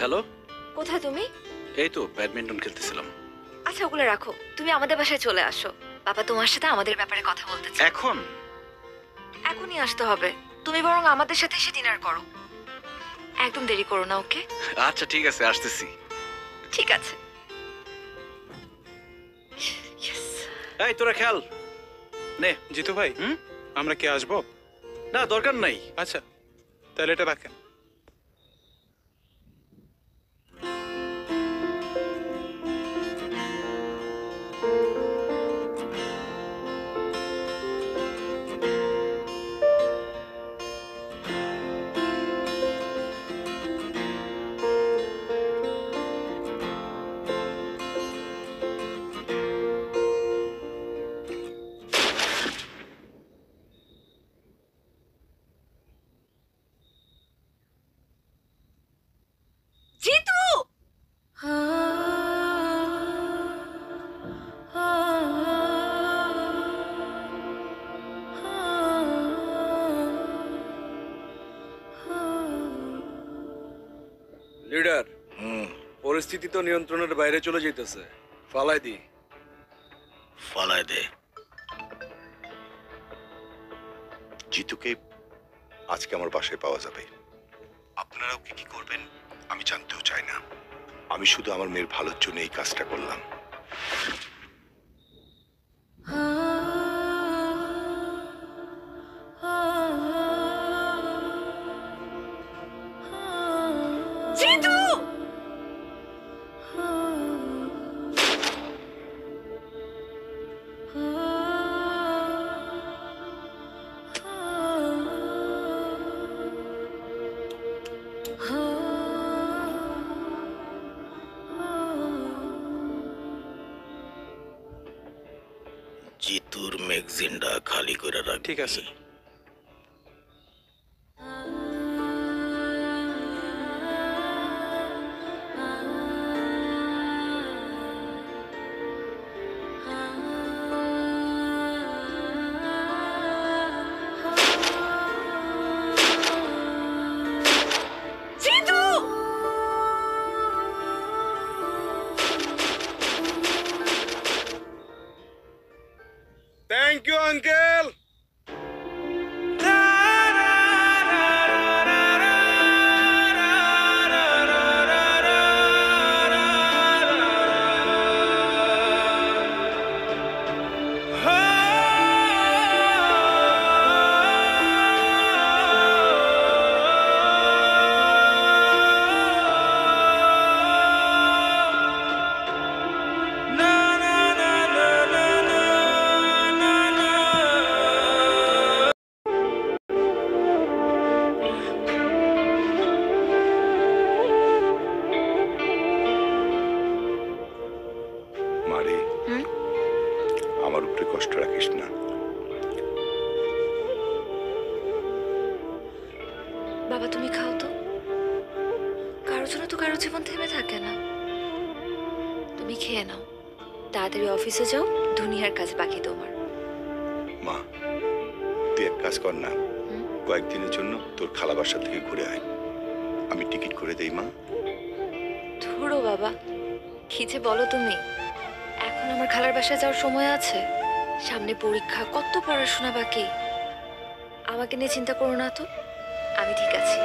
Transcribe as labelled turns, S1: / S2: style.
S1: Hello,
S2: কোথায় তুমি?
S1: এই তো ব্যাডমিন্টন খেলতেছিলাম।
S2: আচ্ছা ওগুলো রাখো, তুমি আমাদের বাসায় চলে আসো। বাবা তোমার সাথে আমাদের ব্যাপারে কথা বলতে চায়।
S1: এখন?
S2: এখনই আসতে হবে। তুমি বরং আমাদের সাথে এসে ডিনার করো। একদম দেরি করো না, ওকে?
S1: আচ্ছা ঠিক আছে, আসতেছি।
S2: ঠিক আছে।
S1: এই তোরা খেল। নে।
S3: জিতু ভাই, আমরা কি আসবো?
S1: না, দরকার নাই।
S3: আচ্ছা, তাহলে এটা রাখেন।
S2: জিতু!
S4: লিডার, পরিস্থিতি তো নিয়ন্ত্রণের বাইরে চলে যেতেছে। ফালাই দি।
S5: ফালায় দে। জিতুকে আজকে আমার বাসায় পাওয়া যাবে। আপনারাও কি কি করবেন আমি জানতেও চাই না। আমি শুধু আমার মেয়ের ভালোর জন্য এই কাজটা করলাম।
S2: জিতু!
S5: জিতুর ম্যাগজিনটা খালি করে রাখ।
S3: ঠিক আছে।
S2: জিতু!
S4: Thank you uncle.
S5: মারে, আমার উপরে কষ্ট রাখিস না।
S2: বাবা তুমি খাও তো। কারোর জন্য তো কারো জীবন থেমে থাকে না। তুমি খেয়ে নাও, তাড়াতাড়ি অফিসে যাও, দুনিয়ার কাজ বাকি তোমার।
S5: মা, তুই এক কাজ কর না, কয়েকদিনের জন্য তোর খালা বাসা থেকে ঘুরে আয়। আমি টিকিট করে দেই মা।
S2: ধরো বাবা, কি যে বলো তুমি। এখন আমার খালার বাসায় যাওয়ার সময় আছে? সামনে পরীক্ষা, কত পড়াশোনা বাকি। আমাকে নিয়ে চিন্তা করো না তো, আমি ঠিক আছি।